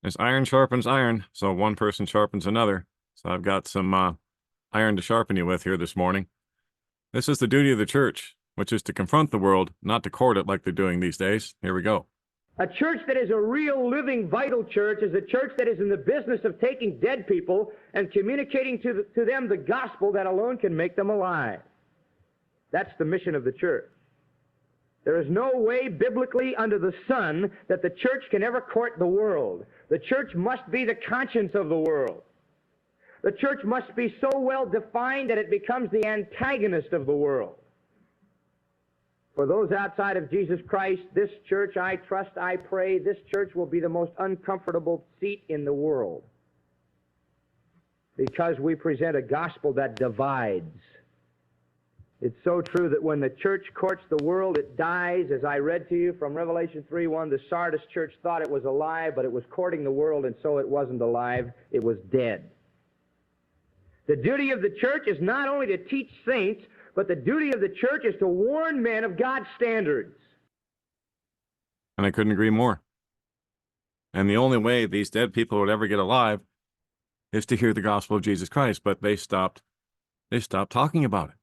As iron sharpens iron, so one person sharpens another. So I've got some iron to sharpen you with here this morning. This is the duty of the church, which is to confront the world, not to court it like they're doing these days. Here we go. A church that is a real, living, vital church is a church that is in the business of taking dead people and communicating to them the gospel that alone can make them alive. That's the mission of the church. There is no way biblically under the sun that the church can ever court the world. The church must be the conscience of the world. The church must be so well defined that it becomes the antagonist of the world. For those outside of Jesus Christ, this church, I trust, I pray, this church will be the most uncomfortable seat in the world, because we present a gospel that divides. It's so true that when the church courts the world, it dies. As I read to you from Revelation 3:1, the Sardis church thought it was alive, but it was courting the world, and so it wasn't alive. It was dead. The duty of the church is not only to teach saints, but the duty of the church is to warn men of God's standards. And I couldn't agree more. And the only way these dead people would ever get alive is to hear the gospel of Jesus Christ, but they stopped talking about it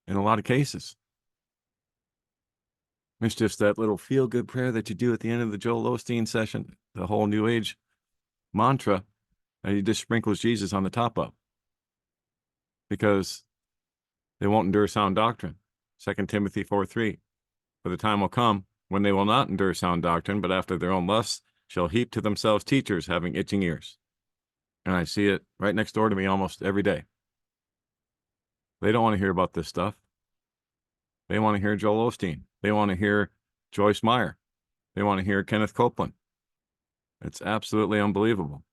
in a lot of cases. It's just that little feel-good prayer that you do at the end of the Joel Osteen session, the whole New Age mantra, and he just sprinkles Jesus on the top of. Because they won't endure sound doctrine. 2 Timothy 4:3. For the time will come when they will not endure sound doctrine, but after their own lusts shall heap to themselves teachers having itching ears. And I see it right next door to me almost every day. They don't want to hear about this stuff. They want to hear Joel Osteen. They want to hear Joyce Meyer. They want to hear Kenneth Copeland. It's absolutely unbelievable.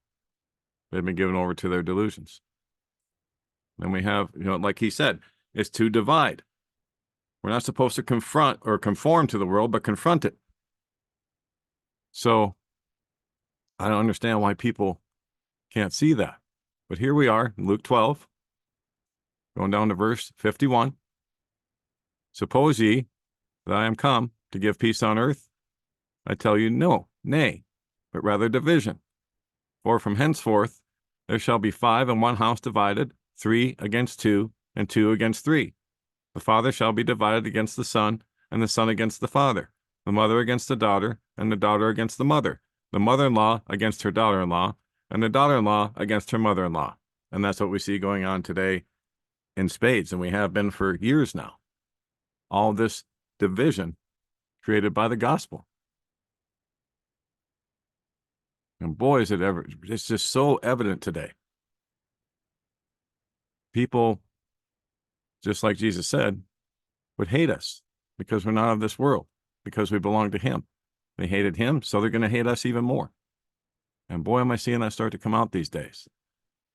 They've been given over to their delusions. And we have, like he said, it's to divide. We're not supposed to confront or conform to the world, but confront it. So I don't understand why people can't see that. But here we are in Luke 12, going down to verse 51. Suppose ye that I am come to give peace on earth? I tell you, no, nay, but rather division. For from henceforth there shall be 5 in one house divided, 3 against 2, and 2 against 3. The father shall be divided against the son, and the son against the father, the mother against the daughter, and the daughter against the mother-in-law against her daughter-in-law, and the daughter-in-law against her mother-in-law. And that's what we see going on today in spades, and we have been for years now. All this division created by the gospel. And boy, is it ever, it's just so evident today. People, just like Jesus said, would hate us because we're not of this world, because we belong to him. They hated him, so they're going to hate us even more. And boy, am I seeing that start to come out these days.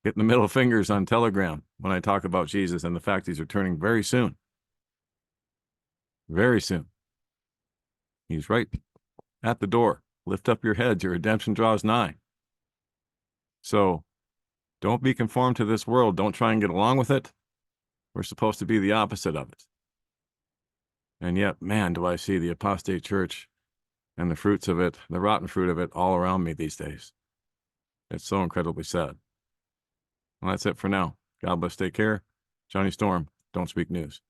Getting the middle fingers on Telegram when I talk about Jesus and the fact he's returning very soon. Very soon. He's right at the door. Lift up your heads, your redemption draws nigh. So don't be conformed to this world. Don't try and get along with it. We're supposed to be the opposite of it. And yet, man, do I see the apostate church and the fruits of it, the rotten fruit of it, all around me these days. It's so incredibly sad. Well, that's it for now. God bless. Take care. Johnny Storm, Don't Speak News.